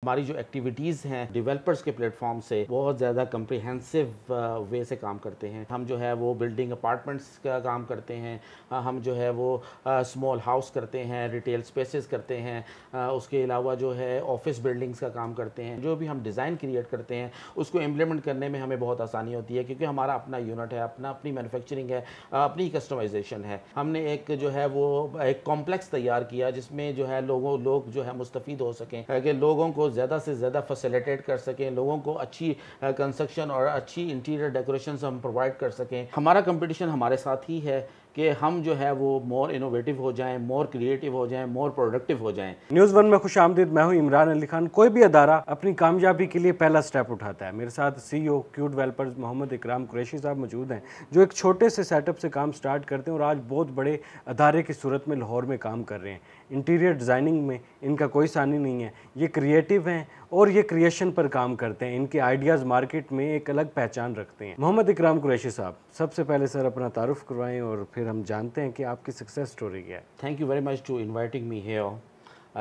ہماری جو ایکٹیویٹیز ہیں ڈیولپرز کے پلیٹ فارم سے بہت زیادہ کمپریہنسو وے سے کام کرتے ہیں. ہم جو ہے وہ بلڈنگ اپارٹمنٹس کا کام کرتے ہیں, ہم جو ہے وہ اسمال ہاؤس کرتے ہیں, ریٹیل اسپیسز کرتے ہیں, اس کے علاوہ جو ہے آفس بلڈنگس کا کام کرتے ہیں. جو بھی ہم ڈیزائن کریٹ کرتے ہیں اس کو امپلیمنٹ کرنے میں ہمیں بہت آسانی ہوتی ہے, کیونکہ ہمارا اپنا یونٹ ہے, اپنی مینوفیکچرنگ ہے, اپنی کسٹمائزیشن ہے. ہم نے ایک جو ہے وہ ایک کمپلیکس تیار کیا جس میں جو ہے لوگ جو ہے مستفید ہو سکیں, کہ لوگوں کو زیادہ سے زیادہ فیسیلیٹیٹ کر سکیں, لوگوں کو اچھی کنسٹرکشن اور اچھی انٹیریئر ڈیکوریشنز ہم پرووائڈ کر سکیں. ہمارا کمپٹیشن ہمارے ساتھ ہی ہے کہ ہم جو ہے وہ مور انوویٹو ہو جائیں, مور کریٹیو ہو جائیں, مور پروڈکٹیو ہو جائیں. نیوز ون میں خوش آمدید. میں ہوں عمران علی خان. کوئی بھی ادارہ اپنی کامیابی کے لیے پہلا سٹیپ اٹھاتا ہے. میرے ساتھ سی ای او کیو ڈیولپرز محمد اکرام قریشی صاحب موجود ہیں, جو ایک چھوٹے سے سیٹ اپ سے کام سٹارٹ کرتے ہیں اور آج بہت بڑے ادارے کی صورت میں لاہور میں کام کر رہے ہیں. انٹیریئر ڈیزائننگ میں ان کا کوئی ثانی نہیں ہے. یہ کریٹیو ہیں اور یہ کریشن پر کام کرتے ہیں. ان کے آئیڈیاز مارکیٹ میں ایک الگ پہچان رکھتے ہیں. محمد اکرام قریشی صاحب, سب سے پہلے سر اپنا تعارف کروائیں اور پھر ہم جانتے ہیں کہ آپ کی سکسیس سٹوری کیا ہے. Thank you very much to inviting me here.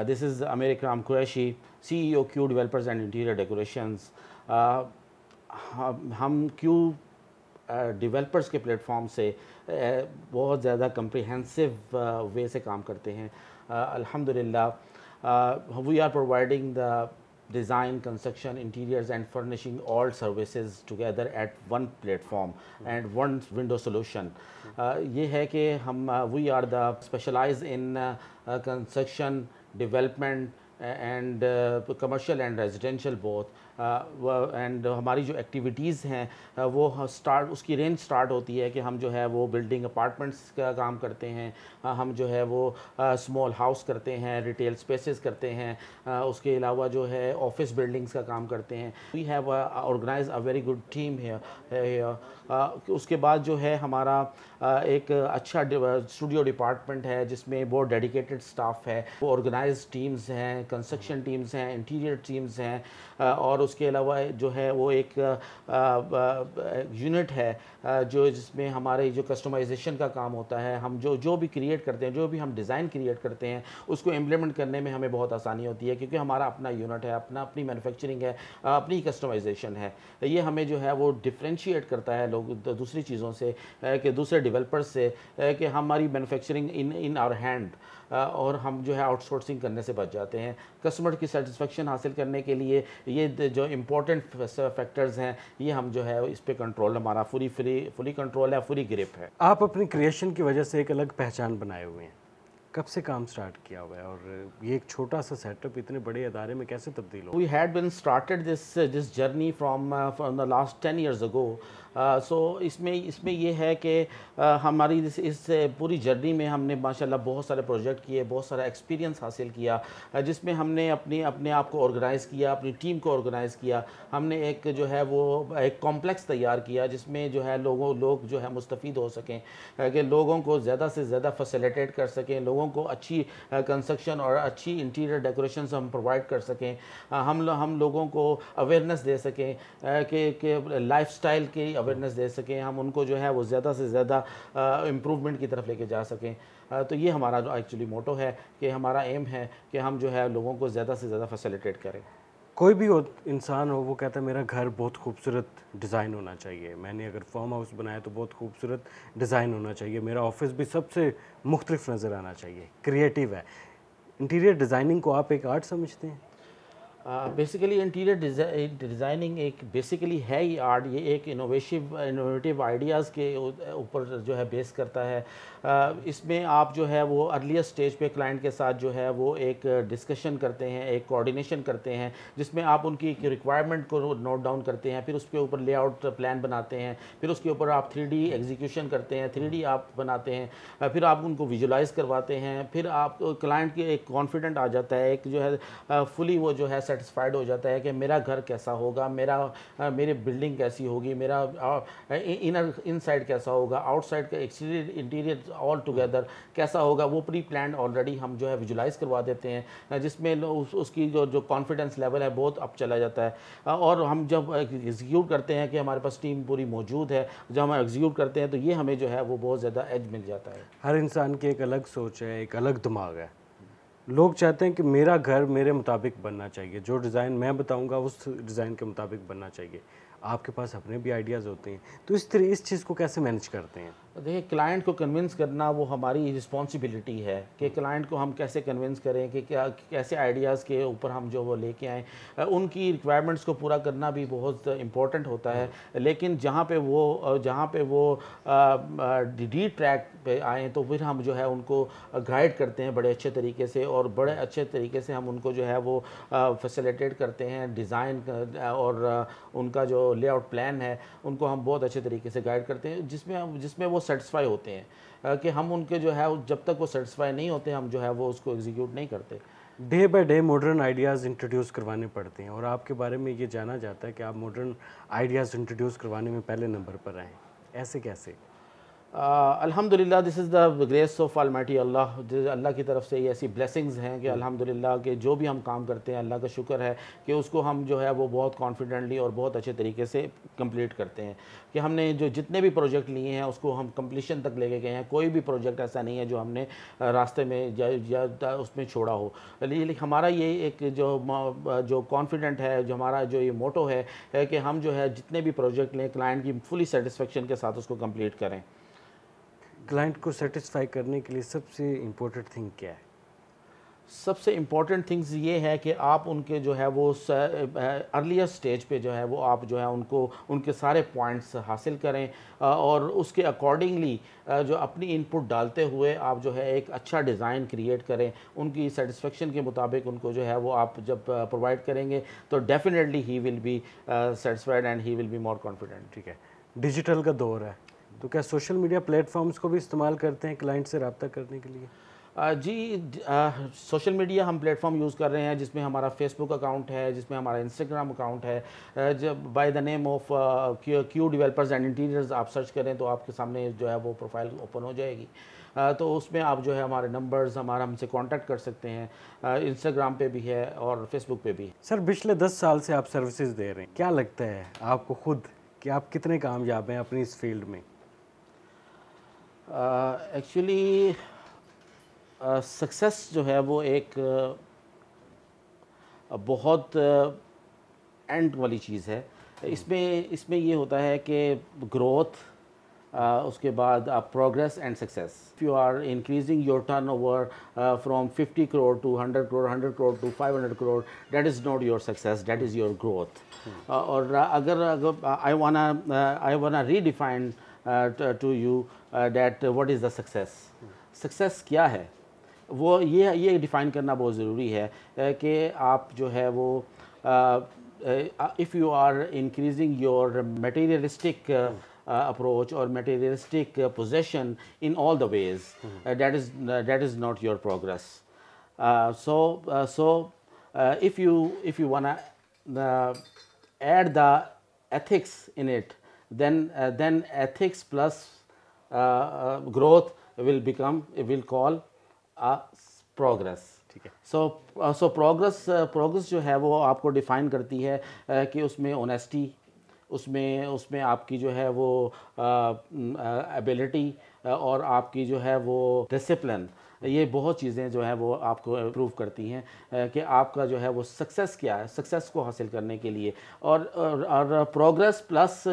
This is Amir Ikram Qureshi, CEO Q Developers and Interior Decorations. ہم کیو ڈیولپرز کے پلیٹ فارم سے بہت زیادہ کمپریہنسو وے سے کام کرتے ہیں. الحمدللہ we are providing the design, construction, interiors and furnishing all services together at one platform and one window solution. یہ ہے کہ ہم we are the specialized in construction, development and commercial and residential both. And ہماری جو activities ہیں وہ اس کی range start ہوتی ہے کہ ہم جو ہے وہ بلڈنگ اپارٹمنٹس کا کام کرتے ہیں, ہم جو ہے وہ اسمال ہاؤس کرتے ہیں, ریٹیل اسپیسز کرتے ہیں, اس کے علاوہ جو ہے آفس بلڈنگس کا کام کرتے ہیں. We have organised a very good team here. اس کے بعد جو ہے ہمارا ایک اچھا اسٹوڈیو ڈپارٹمنٹ ہے جس میں بہت ڈیڈیکیٹڈ اسٹاف ہے. وہ آرگنائز ٹیمز ہیں, کنسٹرکشن ٹیمز ہیں, انٹیریئر ٹیمز ہیں, اور اس کے علاوہ جو ہے وہ ایک یونٹ ہے جس میں ہمارے جو کسٹمائزیشن کا کام ہوتا ہے. ہم جو بھی کریٹ کرتے ہیں, جو بھی ہم ڈیزائن کریٹ کرتے ہیں اس کو امپلیمنٹ کرنے میں ہمیں بہت آسانی ہوتی ہے, کیونکہ ہمارا اپنا یونٹ ہے, اپنی مینوفیکچرنگ ہے, اپنی کسٹمائزیشن ہے. یہ ہمیں جو ہے وہ ڈفرینشیٹ کرتا ہے لوگ دوسری چیزوں سے, کہ دوسرے ڈیولپرز سے, کہ ہماری مینوفیکچرنگ ان آور ہینڈ, اور ہم جو ہے آؤٹ سورسنگ کرنے سے بچ جاتے ہیں. کسٹمر کی سیٹسفیکشن حاصل کرنے کے لیے یہ جو امپورٹنٹ فیکٹرز ہیں یہ ہم جو ہے اس پہ کنٹرول, ہمارا فلی کنٹرول ہے, فلی گرپ ہے. آپ اپنی کریشن کی وجہ سے ایک الگ پہچان بنائے ہوئے ہیں. کب سے کام سٹارٹ کیا ہوا ہے اور یہ ایک چھوٹا سا سیٹ اپ اتنے بڑے ادارے میں کیسے تبدیل ہو؟ We had been started this journey from the last 10 years ago. سو اس میں یہ ہے کہ ہماری اس پوری جرنی میں ہم نے ماشاءاللہ بہت سارے پروجیکٹ کیے, بہت سارا ایکسپیرینس حاصل کیا, جس میں ہم نے اپنے آپ کو آرگنائز کیا, اپنی ٹیم کو آرگنائز کیا. ہم نے ایک جو ہے وہ ایک کمپلیکس تیار کیا جس میں جو ہے لوگ جو ہے مستفید ہو سکیں, کہ لوگوں کو زیادہ سے زیادہ فیسیلیٹیٹ کر سکیں, لوگوں کو اچھی کنسٹرکشن اور اچھی انٹیریئر ڈیکوریشنز ہم پرووائڈ کر سکیں, ہم لوگوں کو اویئرنیس دے سکیں, کہ لائف سٹائل کی اویئرنیس دے سکیں, ہم ان کو جو ہے وہ زیادہ سے زیادہ امپروومنٹ کی طرف لے کے جا سکیں. تو یہ ہمارا جو ایکچولی موٹو ہے, کہ ہمارا ایم ہے کہ ہم جو ہے لوگوں کو زیادہ سے زیادہ فیسیلیٹیٹ کریں. کوئی بھی انسان ہو وہ کہتا ہے میرا گھر بہت خوبصورت ڈیزائن ہونا چاہیے, میں نے اگر فارم ہاؤس بنایا تو بہت خوبصورت ڈیزائن ہونا چاہیے, میرا آفس بھی سب سے مختلف نظر آنا چاہیے, کریٹیو ہے. انٹیریئر ڈیزائننگ کو آپ ایک آرٹ سمجھتے ہیں؟ بیسیکلی انٹیریئر ڈیزائننگ ایک بیسیکلی ہے ہی آرٹ. یہ ایک انوویٹیو آئیڈیاز کے اوپر جو ہے بیس کرتا ہے. اس میں آپ جو ہے وہ ارلیئر سٹیج پہ کلائنٹ کے ساتھ جو ہے وہ ایک ڈسکشن کرتے ہیں, ایک کوآرڈینیشن کرتے ہیں, جس میں آپ ان کی ریکوائرمنٹ کو نوٹ ڈاؤن کرتے ہیں, پھر اس کے اوپر لے آؤٹ پلان بناتے ہیں, پھر اس کے اوپر آپ 3D ایگزیکیوشن کرتے ہیں, 3D آپ بناتے ہیں, پھر آپ ان کو ویژولائز کرواتے ہیں, پھر آپ کلائنٹ کے ایک کانفیڈنٹ آ جاتا ہے, ایک جو ہے فلی وہ جو ہے سیٹسفائڈ ہو جاتا ہے کہ میرا گھر کیسا ہوگا, میری بلڈنگ کیسی ہوگی, میرا ان سائڈ کیسا ہوگا, آؤٹ سائڈ کا ایکسٹیریئر انٹیریئر آل ٹوگیدر کیسا ہوگا, وہ پری پلانڈ آلریڈی ہم جو ہے ویژولائز کروا دیتے ہیں, جس میں اس کی جو کانفیڈنس لیول ہے بہت اپ چلا جاتا ہے. اور ہم جب ایگزیکیوٹ کرتے ہیں کہ ہمارے پاس ٹیم پوری موجود ہے, جب ہم ایگزیکیوٹ کرتے ہیں تو یہ ہمیں جو ہے وہ بہت زیادہ ایج مل جاتا ہے. ہر انسان کی ایک الگ سوچ ہے, ایک الگ دماغ ہے. لوگ چاہتے ہیں کہ میرا گھر میرے مطابق بننا چاہیے, جو ڈیزائن میں بتاؤں گا اس ڈیزائن کے مطابق بننا چاہیے. آپ کے پاس اپنے بھی آئیڈیاز ہوتے ہیں, تو اس چیز کو کیسے مینیج کرتے ہیں؟ دیکھیں, کلائنٹ کو کنونس کرنا وہ ہماری رسپانسبلٹی ہے کہ کلائنٹ کو ہم کیسے کنونس کریں کہ کیسے آئیڈیاز کے اوپر ہم جو وہ لے کے آئیں. ان کی ریکوائرمنٹس کو پورا کرنا بھی بہت امپورٹنٹ ہوتا ہے, لیکن جہاں پہ وہ ڈی ٹریک پہ آئیں تو پھر ہم جو ہے ان کو گائیڈ کرتے ہیں بڑے اچھے طریقے سے, اور بڑے اچھے طریقے سے ہم ان کو جو ہے وہ فیسیلیٹیٹ کرتے ہیں. ڈیزائن اور ان کا جو لے آؤٹ پلان ہے ان کو ہم بہت اچھے طریقے سے گائیڈ کرتے ہیں, جس میں وہ سیٹسفائی ہوتے ہیں کہ ہم ان کے جو ہے جب تک وہ سیٹسفائی نہیں ہوتے ہم جو ہے وہ اس کو ایگزیکیوٹ نہیں کرتے. Day by day modern ideas introduce کروانے پڑتے ہیں, اور آپ کے بارے میں یہ جانا جاتا ہے کہ آپ ماڈرن آئیڈیاز انٹروڈیوس کروانے میں پہلے نمبر پر رہیں. ایسے کیسے؟ الحمدللہ, دس از دا گریس آف آلمائٹی اللہ. اللہ کی طرف سے یہ ایسی بلیسنگز ہیں کہ الحمدللہ کہ جو بھی ہم کام کرتے ہیں اللہ کا شکر ہے کہ اس کو ہم جو ہے وہ بہت کانفیڈنٹلی اور بہت اچھے طریقے سے کمپلیٹ کرتے ہیں. کہ ہم نے جو جتنے بھی پروجیکٹ لیے ہیں اس کو ہم کمپلیشن تک لے کے گئے ہیں. کوئی بھی پروجیکٹ ایسا نہیں ہے جو ہم نے راستے میں یا اس میں چھوڑا ہو. ہمارا یہ ایک جو کانفیڈنٹ ہے, جو ہمارا جو یہ موٹو ہے کہ ہم جو ہے جتنے بھی پروجیکٹ لیں کلائنٹ کی فلی سیٹسفیکشن کے ساتھ اس کو کمپلیٹ کریں. کلائنٹ کو سیٹسفائی کرنے کے لیے سب سے امپورٹنٹ تھنگ کیا ہے؟ سب سے امپورٹنٹ تھنگز یہ ہے کہ آپ ان کے جو ہے وہ ارلیئر سٹیج پہ جو ہے وہ آپ جو ہے ان کے سارے پوائنٹس حاصل کریں, اور اس کے اکارڈنگلی جو اپنی انپٹ ڈالتے ہوئے آپ جو ہے ایک اچھا ڈیزائن کریٹ کریں. ان کی سیٹسفیکشن کے مطابق ان کو جو ہے وہ آپ جب پرووائڈ کریں گے تو definitely he will be satisfied and he will be more confident. ٹھیک ہے, ڈیجیٹل کا دور ہے تو کیا سوشل میڈیا پلیٹ فارمز کو بھی استعمال کرتے ہیں کلائنٹ سے رابطہ کرنے کے لیے؟ جی, سوشل میڈیا ہم پلیٹ فارم یوز کر رہے ہیں جس میں ہمارا فیس بک اکاؤنٹ ہے, جس میں ہمارا انسٹاگرام اکاؤنٹ ہے. جب by the name of Q developers and interiors آپ سرچ کریں تو آپ کے سامنے جو ہے وہ پروفائل اوپن ہو جائے گی. تو اس میں آپ جو ہے ہمارے نمبرز ہم سے کانٹیکٹ کر سکتے ہیں. انسٹاگرام پہ بھی ہے اور فیس بک پہ بھی. سر, پچھلے 10 سال سے آپ سروسز دے رہے ہیں, کیا لگتا ہے آپ کو خود کہ آپ کتنے کامیاب ہیں اپنی اس فیلڈ میں؟ ایکچولی سکسیس جو ہے وہ ایک بہت اینڈ والی چیز ہے. اس میں یہ ہوتا ہے کہ گروتھ, اس کے بعد progress and success. If you are increasing your turnover from 50 crore to 100 crore, 100 crore to 500 crore, that is not your success, that is your growth. اور اگر I wanna redefine to you that what is the success. Success کیا ہے وہ یہ define کرنا بہت ضروری ہے کہ آپ جو ہے وہ if you are increasing your materialistic approach or materialistic possession in all the ways, that is not your progress. So if you wanna add the ethics in it, then ethics plus growth will call progress. So progress جو ہے وہ آپ کو define کرتی ہے کہ اس میں honesty, اس میں آپ کی جو ہے وہ ایبیلٹی اور آپ کی جو ہے وہ ڈسپلن, یہ بہت چیزیں جو ہیں وہ آپ کو امپروو کرتی ہیں کہ آپ کا جو ہے وہ سکسیس کیا ہے, سکسیس کو حاصل کرنے کے لیے. اور پروگرس پلس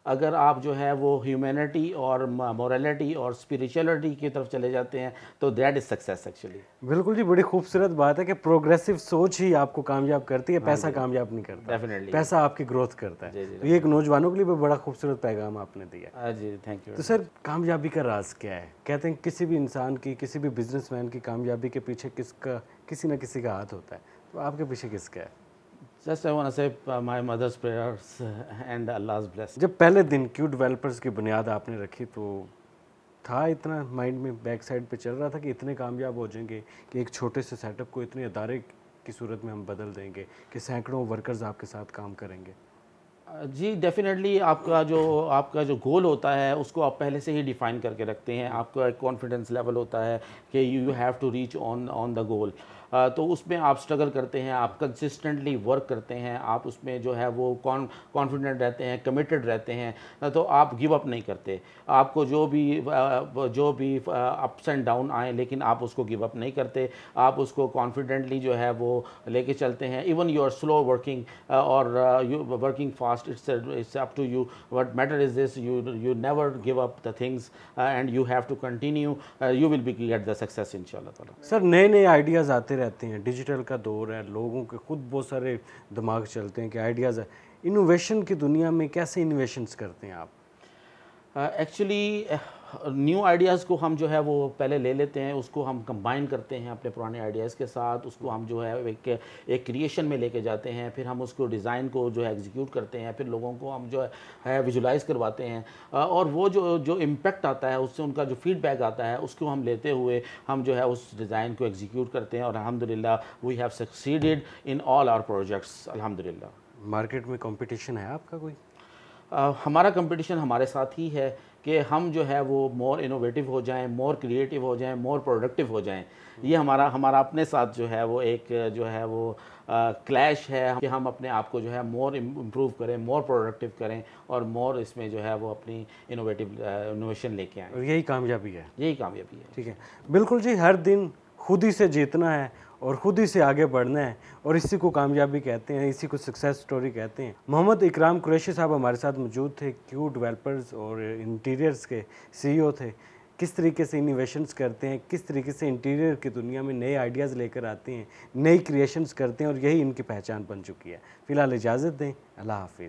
اگر آپ جو ہے وہ ہیومینٹی اور مورالٹی اور اسپریچولیٹی کی طرف چلے جاتے ہیں تو دیٹ از سکسیس ایکچولی. بالکل جی, بڑی خوبصورت بات ہے کہ پروگریسو سوچ ہی آپ کو کامیاب کرتی ہے, پیسہ کامیاب نہیں کرتا. ڈیفینیٹلی پیسہ آپ کی گروتھ کرتا ہے. تو یہ ایک نوجوانوں کے لیے بھی بڑا خوبصورت پیغام آپ نے دیا. جی تھینک یو. تو سر, کامیابی کا راز کیا ہے؟ کہتے ہیں کسی بھی انسان کی, کسی بھی بزنس مین کی کامیابی کے پیچھے کسی نہ کسی کا ہاتھ ہوتا ہے, تو آپ کے پیچھے کس کا ہے؟ Just I want to say my mother's prayers and Allah's blessing. جب پہلے دن کیو ڈیولپرز کی بنیاد آپ نے رکھی تو تھا اتنا مائنڈ میں بیک سائڈ پہ چل رہا تھا کہ اتنے کامیاب ہو جائیں گے کہ ایک چھوٹے سے سیٹ اپ کو اتنے ادارے کی صورت میں ہم بدل دیں گے کہ سینکڑوں ورکرز آپ کے ساتھ کام کریں گے؟ جی ڈیفینیٹلی آپ کا جو گول ہوتا ہے اس کو آپ پہلے سے ہی ڈیفائن کر کے رکھتے ہیں. آپ کا ایک کانفیڈنس لیول ہوتا ہے کہ you have to reach on the goal. تو اس میں آپ اسٹرگل کرتے ہیں, آپ کنسسٹنٹلی ورک کرتے ہیں, آپ اس میں جو ہے وہ کانفیڈنٹ رہتے ہیں, کمیٹڈ رہتے ہیں, تو آپ گیو اپ نہیں کرتے. آپ کو جو بھی اپس اینڈ ڈاؤن آئیں لیکن آپ اس کو گیو اپ نہیں کرتے, آپ اس کو کانفیڈنٹلی جو ہے وہ لے کے چلتے ہیں. Even you are slow working or you working fast, it's up to you. What matter is this, you never give up the things and you have to continue, you will be get the success ان شاء اللہ تعالیٰ. سر نئے نئے ideas آتے رہتے ہیں, digital کا دور ہے, لوگوں کے خود بہت سارے دماغ چلتے ہیں کہ آئیڈیاز ہے. انوویشن کی دنیا میں کیسے انوویشنز کرتے ہیں آپ؟ ایکچولی نیو آئیڈیاز کو ہم جو ہے وہ پہلے لے لیتے ہیں, اس کو ہم کمبائن کرتے ہیں اپنے پرانے آئیڈیاز کے ساتھ, اس کو ہم جو ہے ایک کریشن میں لے کے جاتے ہیں, پھر ہم اس کو ڈیزائن کو جو ہے ایگزیکیوٹ کرتے ہیں, پھر لوگوں کو ہم جو ہے ویژولائز کرواتے ہیں, اور وہ جو امپیکٹ آتا ہے اس سے ان کا جو فیڈ بیک آتا ہے اس کو ہم لیتے ہوئے ہم جو ہے اس ڈیزائن کو ایگزیکیوٹ کرتے ہیں, اور الحمدللہ we have succeeded in all our projects الحمدللہ. مارکیٹ میں کمپٹیشن ہے آپ کا کوئی؟ ہمارا کمپٹیشن ہمارے ساتھ ہی ہے کہ ہم جو ہے وہ مور انوویٹو ہو جائیں, مور کریٹیو ہو جائیں, مور پروڈکٹیو ہو جائیں. یہ ہمارا اپنے ساتھ جو ہے وہ ایک جو ہے وہ کلیش ہے کہ ہم اپنے آپ کو جو ہے مور امپروو کریں, مور پروڈکٹیو کریں, اور مور اس میں جو ہے وہ اپنی انوویشن لے کے آئیں. اور یہی کامیابی ہے. یہی کامیابی ہے. ٹھیک ہے, بالکل جی. ہر دن خود ہی سے جیتنا ہے اور خود ہی سے آگے بڑھنا ہے, اور اسی کو کامیابی کہتے ہیں, اسی کو سکسیس سٹوری کہتے ہیں. محمد اکرام قریشی صاحب ہمارے ساتھ موجود تھے, کیو ڈیولپرز اور انٹیریئرز کے سی ای او تھے. کس طریقے سے انوویشنز کرتے ہیں, کس طریقے سے انٹیریئر کی دنیا میں نئے آئیڈیاز لے کر آتے ہیں, نئی کریشنز کرتے ہیں, اور یہی ان کی پہچان بن چکی ہے. فی الحال اجازت دیں, اللہ حافظ.